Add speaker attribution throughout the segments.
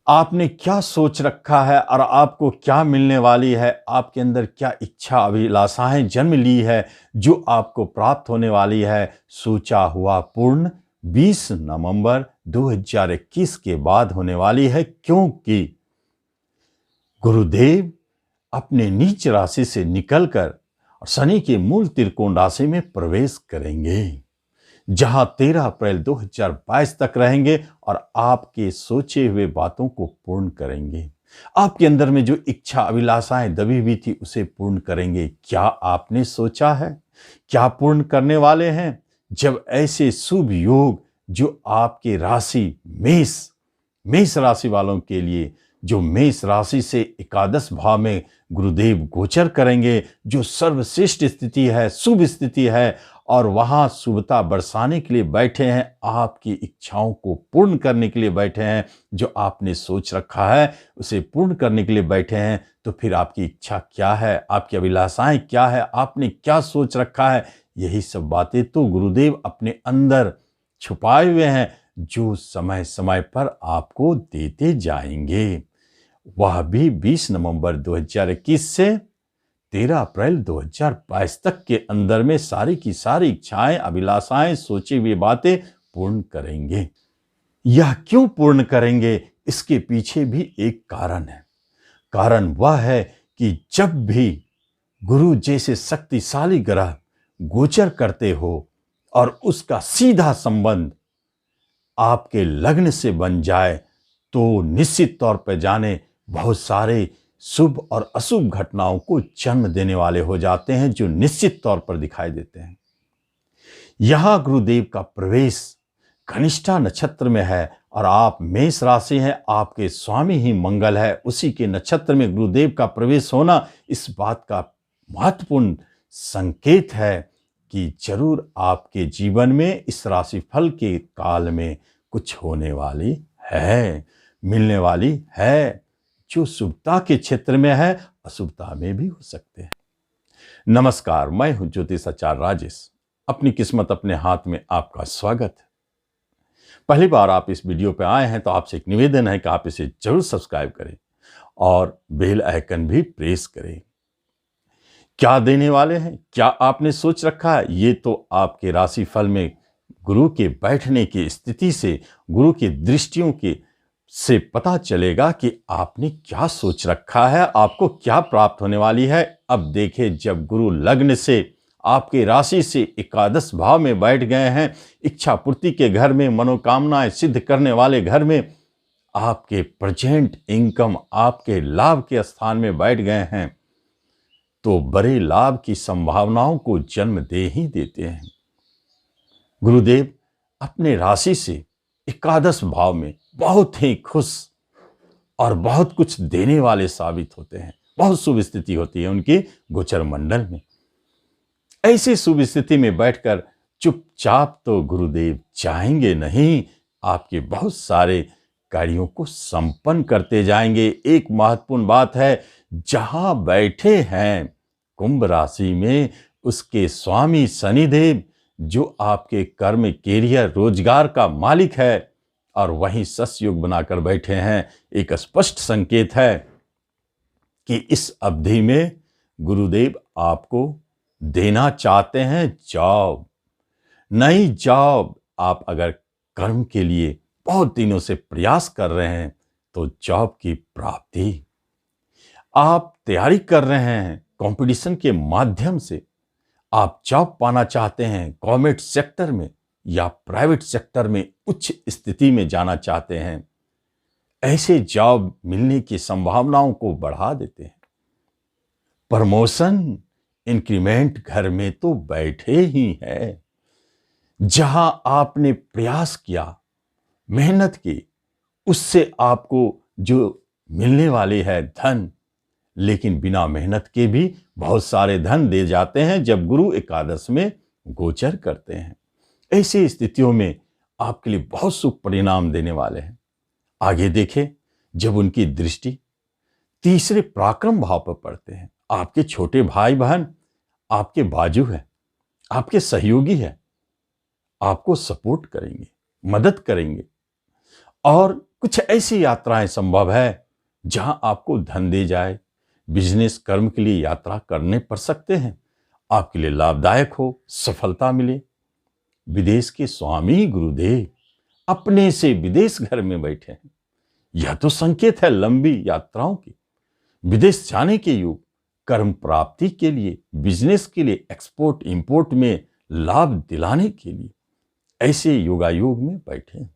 Speaker 1: आपने क्या सोच रखा है और आपको क्या मिलने वाली है, आपके अंदर क्या इच्छा अभिलाषाएं जन्म ली है जो आपको प्राप्त होने वाली है, सोचा हुआ पूर्ण 20 नवंबर 2021 के बाद होने वाली है, क्योंकि गुरुदेव अपने नीच राशि से निकलकर शनि के मूल त्रिकोण राशि में प्रवेश करेंगे, जहां 13 अप्रैल 2022 तक रहेंगे और आपके सोचे हुए बातों को पूर्ण करेंगे। आपके अंदर में जो इच्छा अभिलाषाएं दबी हुई थी उसे पूर्ण करेंगे। क्या आपने सोचा है? क्या पूर्ण करने वाले हैं? जब ऐसे शुभ योग जो आपके राशि मेष राशि वालों के लिए, जो मेष राशि से एकादश भाव में गुरुदेव गोचर करेंगे, जो सर्वश्रेष्ठ स्थिति है, शुभ स्थिति है, और वहां शुभता बरसाने के लिए बैठे हैं, आपकी इच्छाओं को पूर्ण करने के लिए बैठे हैं, जो आपने सोच रखा है उसे पूर्ण करने के लिए बैठे हैं। तो फिर आपकी इच्छा क्या है, आपकी अभिलाषाएं क्या है, आपने क्या सोच रखा है, यही सब बातें तो गुरुदेव अपने अंदर छुपाए हुए हैं, जो समय समय पर आपको देते जाएंगे। वह भी 20 नवंबर 2021 से 13 अप्रैल 2022 तक के अंदर में सारी की सारी इच्छाएं, अभिलाषाएं, सोची हुई बातें पूर्ण करेंगे। यह क्यों पूर्ण करेंगे, इसके पीछे भी एक कारण है। कारण वह है कि जब भी गुरु जैसे शक्तिशाली ग्रह गोचर करते हो और उसका सीधा संबंध आपके लग्न से बन जाए, तो निश्चित तौर पर जाने बहुत सारे शुभ और अशुभ घटनाओं को जन्म देने वाले हो जाते हैं, जो निश्चित तौर पर दिखाई देते हैं। यहां गुरुदेव का प्रवेश कनिष्ठा नक्षत्र में है और आप मेष राशि हैं, आपके स्वामी ही मंगल है, उसी के नक्षत्र में गुरुदेव का प्रवेश होना इस बात का महत्वपूर्ण संकेत है कि जरूर आपके जीवन में इस राशिफल के काल में कुछ होने वाली है, मिलने वाली है, जो शुभता के क्षेत्र में है, अशुभता में भी हो सकते हैं। नमस्कार, मैं हूं ज्योतिषाचार्य राजेश। अपनी किस्मत अपने हाथ में आपका स्वागत है। पहली बार आप इस वीडियो पे आए हैं तो आपसे एक निवेदन है कि आप इसे जरूर सब्सक्राइब करें और बेल आइकन भी प्रेस करें। क्या देने वाले हैं, क्या आपने सोच रखा है, ये तो आपके राशिफल में गुरु के बैठने की स्थिति से, गुरु की दृष्टियों के से पता चलेगा कि आपने क्या सोच रखा है, आपको क्या प्राप्त होने वाली है। अब देखें, जब गुरु लग्न से आपके राशि से एकादश भाव में बैठ गए हैं, इच्छा पूर्ति के घर में, मनोकामनाएं सिद्ध करने वाले घर में, आपके प्रेजेंट इनकम, आपके लाभ के स्थान में बैठ गए हैं, तो बड़े लाभ की संभावनाओं को जन्म दे ही देते हैं। गुरुदेव अपने राशि से एकादश भाव में बहुत ही खुश और बहुत कुछ देने वाले साबित होते हैं। बहुत शुभ स्थिति होती है उनकी गोचर मंडल में। ऐसी शुभ स्थिति में बैठकर चुपचाप तो गुरुदेव चाहेंगे नहीं, आपके बहुत सारे कार्यों को संपन्न करते जाएंगे। एक महत्वपूर्ण बात है, जहां बैठे हैं कुंभ राशि में, उसके स्वामी शनिदेव, जो आपके कर्म, कैरियर, रोजगार का मालिक है, और वहीं सस योग बनाकर बैठे हैं, एक स्पष्ट संकेत है कि इस अवधि में गुरुदेव आपको देना चाहते हैं जॉब, नई जॉब। आप अगर कर्म के लिए बहुत दिनों से प्रयास कर रहे हैं तो जॉब की प्राप्ति, आप तैयारी कर रहे हैं कंपटीशन के माध्यम से, आप जॉब पाना चाहते हैं गवर्नमेंट सेक्टर में या प्राइवेट सेक्टर में, उच्च स्थिति में जाना चाहते हैं, ऐसे जॉब मिलने की संभावनाओं को बढ़ा देते हैं। प्रमोशन, इंक्रीमेंट घर में तो बैठे ही है। जहां आपने प्रयास किया, मेहनत की, उससे आपको जो मिलने वाली है धन, लेकिन बिना मेहनत के भी बहुत सारे धन दे जाते हैं जब गुरु एकादश में गोचर करते हैं। ऐसी स्थितियों में आपके लिए बहुत शुभ परिणाम देने वाले हैं। आगे देखें, जब उनकी दृष्टि तीसरे पराक्रम भाव पर पड़ते हैं, आपके छोटे भाई बहन आपके बाजू है, आपके सहयोगी है, आपको सपोर्ट करेंगे, मदद करेंगे, और कुछ ऐसी यात्राएं संभव है जहां आपको धन दे जाए, बिजनेस कर्म के लिए यात्रा करने पड़ सकते हैं, आपके लिए लाभदायक हो, सफलता मिले। विदेश के स्वामी गुरुदेव अपने से विदेश घर में बैठे हैं। यह तो संकेत है लंबी यात्राओं की, विदेश जाने के योग, कर्म प्राप्ति के लिए, बिजनेस के लिए, एक्सपोर्ट इंपोर्ट में लाभ दिलाने के लिए ऐसे योगायोग में बैठे हैं।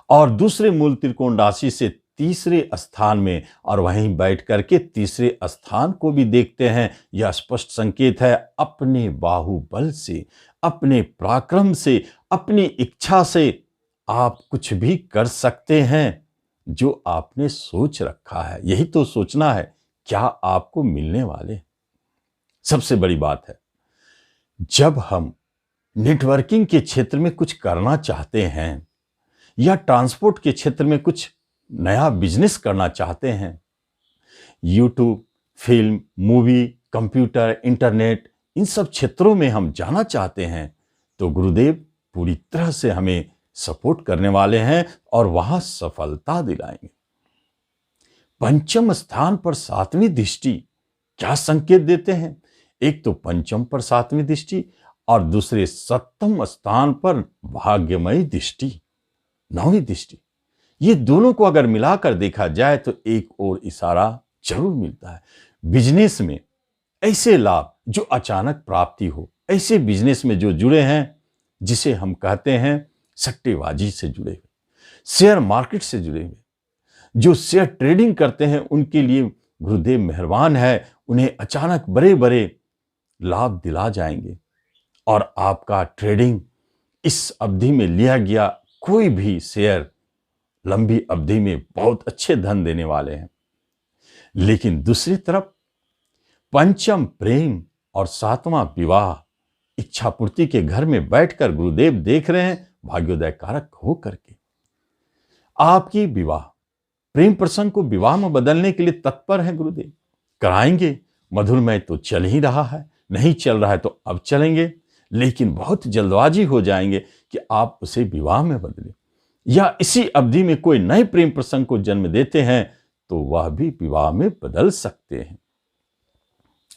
Speaker 1: और दूसरे मूल त्रिकोण राशि से तीसरे स्थान में और वहीं बैठ करके तीसरे स्थान को भी देखते हैं। यह स्पष्ट संकेत है अपने बाहुबल से, अपने पराक्रम से, अपनी इच्छा से आप कुछ भी कर सकते हैं जो आपने सोच रखा है। यही तो सोचना है क्या आपको मिलने वाले। सबसे बड़ी बात है, जब हम नेटवर्किंग के क्षेत्र में कुछ करना चाहते हैं या ट्रांसपोर्ट के क्षेत्र में कुछ नया बिजनेस करना चाहते हैं, YouTube, film, movie, computer, internet, इन सब क्षेत्रों में हम जाना चाहते हैं, तो गुरुदेव पूरी तरह से हमें सपोर्ट करने वाले हैं और वहां सफलता दिलाएंगे। पंचम स्थान पर सातवीं दृष्टि क्या संकेत देते हैं? एक तो पंचम पर सातवीं दृष्टि और दूसरे सप्तम स्थान पर भाग्यमयी दृष्टि, नौवीं दृष्टि। ये दोनों को अगर मिलाकर देखा जाए तो एक और इशारा जरूर मिलता है। बिजनेस में ऐसे लाभ जो अचानक प्राप्ति हो, ऐसे बिजनेस में जो जुड़े हैं, जिसे हम कहते हैं सट्टेबाजी से जुड़े हुए, शेयर मार्केट से जुड़े हुए, जो शेयर ट्रेडिंग करते हैं, उनके लिए गुरुदेव मेहरबान है। उन्हें अचानक बड़े बड़े लाभ दिला जाएंगे और आपका ट्रेडिंग इस अवधि में लिया गया कोई भी शेयर लंबी अवधि में बहुत अच्छे धन देने वाले हैं। लेकिन दूसरी तरफ पंचम प्रेम और सातवां विवाह, इच्छा पूर्ति के घर में बैठकर गुरुदेव देख रहे हैं भाग्योदय कारक हो करके आपकी विवाह, प्रेम प्रसंग को विवाह में बदलने के लिए तत्पर है गुरुदेव। कराएंगे, मधुरमय तो चल ही रहा है, नहीं चल रहा है तो अब चलेंगे, लेकिन बहुत जल्दबाजी हो जाएंगे कि आप उसे विवाह में बदलें, या इसी अवधि में कोई नए प्रेम प्रसंग को जन्म देते हैं तो वह भी विवाह में बदल सकते हैं।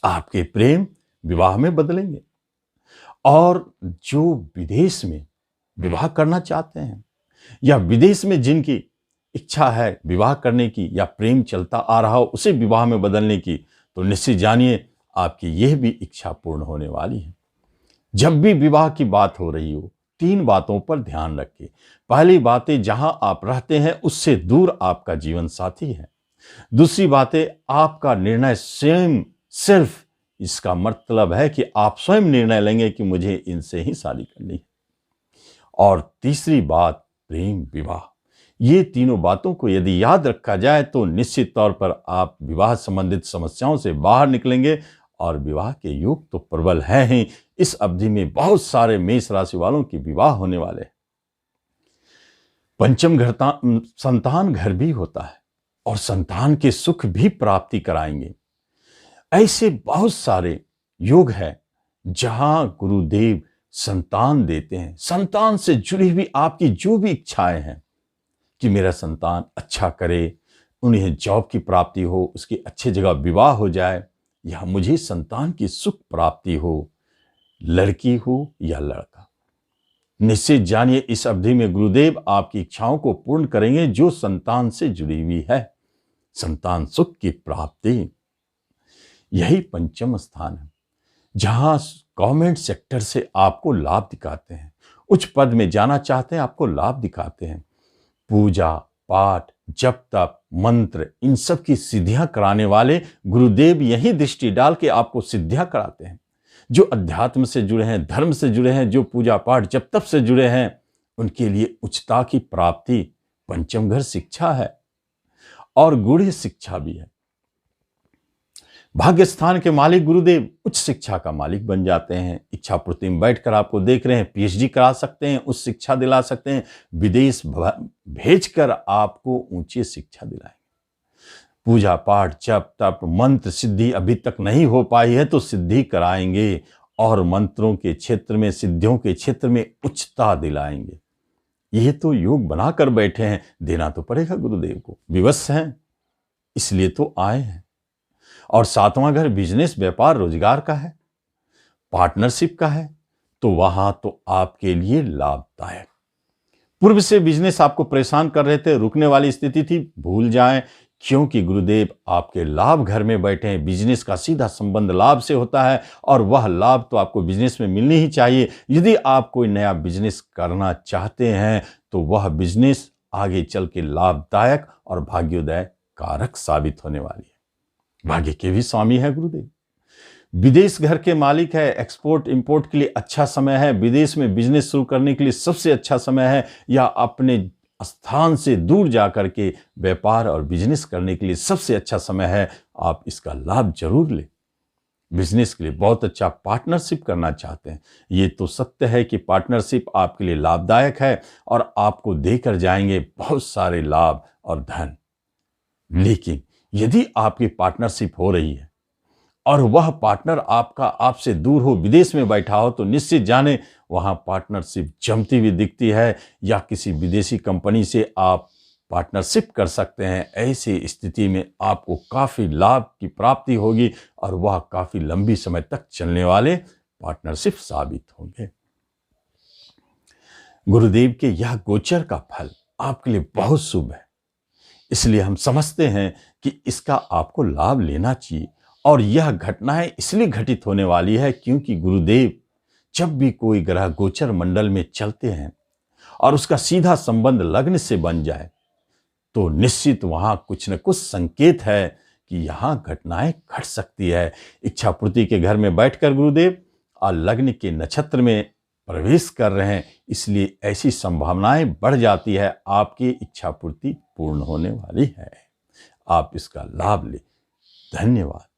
Speaker 1: आपके प्रेम विवाह में बदलेंगे। और जो विदेश में विवाह करना चाहते हैं या विदेश में जिनकी इच्छा है विवाह करने की या प्रेम चलता आ रहा हो उसे विवाह में बदलने की, तो निश्चित जानिए आपकी यह भी इच्छा पूर्ण होने वाली है। जब भी विवाह की बात हो रही हो, तीन बातों पर ध्यान रखिए। पहली बात है, जहां आप रहते हैं उससे दूर आपका जीवन साथी है। दूसरी बात है, आपका निर्णय स्वयं, सिर्फ इसका मतलब है कि आप स्वयं निर्णय लेंगे कि मुझे इनसे ही शादी करनी है। और तीसरी बात प्रेम विवाह। ये तीनों बातों को यदि याद रखा जाए तो निश्चित तौर पर आप विवाह संबंधित समस्याओं से बाहर निकलेंगे। और विवाह के योग तो प्रबल हैं ही। इस अवधि में बहुत सारे मेष राशि वालों की विवाह होने वाले हैं। पंचम घर संतान घर भी होता है और संतान के सुख भी प्राप्ति कराएंगे। ऐसे बहुत सारे योग है जहां गुरुदेव संतान देते हैं। संतान से जुड़ी हुई आपकी जो भी इच्छाएं हैं कि मेरा संतान अच्छा करे, उन्हें जॉब की प्राप्ति हो, उसकी अच्छी जगह विवाह हो जाए, या मुझे संतान की सुख प्राप्ति हो, लड़की हो या लड़का, निश्चित जानिए इस अवधि में गुरुदेव आपकी इच्छाओं को पूर्ण करेंगे जो संतान से जुड़ी हुई है। संतान सुख की प्राप्ति, यही पंचम स्थान है जहां गवर्नमेंट सेक्टर से आपको लाभ दिखाते हैं, उच्च पद में जाना चाहते हैं, आपको लाभ दिखाते हैं। पूजा पाठ, जप तप, मंत्र, इन सब की सिद्धियां कराने वाले गुरुदेव यही दृष्टि डाल के आपको सिद्धियां कराते हैं। जो अध्यात्म से जुड़े हैं, धर्म से जुड़े हैं, जो पूजा पाठ जप तप से जुड़े हैं, उनके लिए उच्चता की प्राप्ति पंचम घर शिक्षा है और गूढ़ शिक्षा भी है। भाग्य स्थान के मालिक गुरुदेव उच्च शिक्षा का मालिक बन जाते हैं। इच्छा पूर्ति में बैठकर आपको देख रहे हैं, पीएचडी करा सकते हैं, उच्च शिक्षा दिला सकते हैं, विदेश भेजकर आपको ऊंची शिक्षा दिलाएंगे। पूजा पाठ जप तप मंत्र सिद्धि अभी तक नहीं हो पाई है तो सिद्धि कराएंगे और मंत्रों के क्षेत्र में, सिद्धियों के क्षेत्र में उच्चता दिलाएंगे। ये तो योग बनाकर बैठे हैं, देना तो पड़ेगा गुरुदेव को, विवश हैं, इसलिए तो आए हैं। और सातवां घर बिजनेस, व्यापार, रोजगार का है, पार्टनरशिप का है, तो वहां तो आपके लिए लाभदायक। पूर्व से बिजनेस आपको परेशान कर रहे थे, रुकने वाली स्थिति थी, भूल जाएं, क्योंकि गुरुदेव आपके लाभ घर में बैठे हैं। बिजनेस का सीधा संबंध लाभ से होता है और वह लाभ तो आपको बिजनेस में मिलनी ही चाहिए। यदि आप कोई नया बिजनेस करना चाहते हैं तो वह बिजनेस आगे चल के लाभदायक और भाग्योदय कारक साबित होने वाली है। भाग्य के भी स्वामी है गुरुदेव। विदेश घर के मालिक है, एक्सपोर्ट इंपोर्ट के लिए अच्छा समय है, विदेश में बिजनेस शुरू करने के लिए सबसे अच्छा समय है, या अपने स्थान से दूर जाकर के व्यापार और बिजनेस करने के लिए सबसे अच्छा समय है। आप इसका लाभ जरूर लें। बिजनेस के लिए बहुत अच्छा, पार्टनरशिप करना चाहते हैं, ये तो सत्य है कि पार्टनरशिप आपके लिए लाभदायक है और आपको देकर जाएंगे बहुत सारे लाभ और धन। लेकिन यदि आपकी पार्टनरशिप हो रही है और वह पार्टनर आपका आपसे दूर हो, विदेश में बैठा हो, तो निश्चित जाने वहां पार्टनरशिप जमती हुई दिखती है, या किसी विदेशी कंपनी से आप पार्टनरशिप कर सकते हैं। ऐसी स्थिति में आपको काफी लाभ की प्राप्ति होगी और वह काफी लंबी समय तक चलने वाले पार्टनरशिप साबित होंगे। गुरुदेव के यह गोचर का फल आपके लिए बहुत शुभ है, इसलिए हम समझते हैं कि इसका आपको लाभ लेना चाहिए। और यह घटनाएं इसलिए घटित होने वाली है क्योंकि गुरुदेव जब भी कोई ग्रह गोचर मंडल में चलते हैं और उसका सीधा संबंध लग्न से बन जाए तो निश्चित वहां कुछ न कुछ संकेत है कि यहां घटनाएं घट सकती है। इच्छा पूर्ति के घर में बैठकर गुरुदेव और लग्न के नक्षत्र में प्रवेश कर रहे हैं, इसलिए ऐसी संभावनाएं बढ़ जाती है, आपकी इच्छा पूर्ति पूर्ण होने वाली है। आप इसका लाभ लें। धन्यवाद।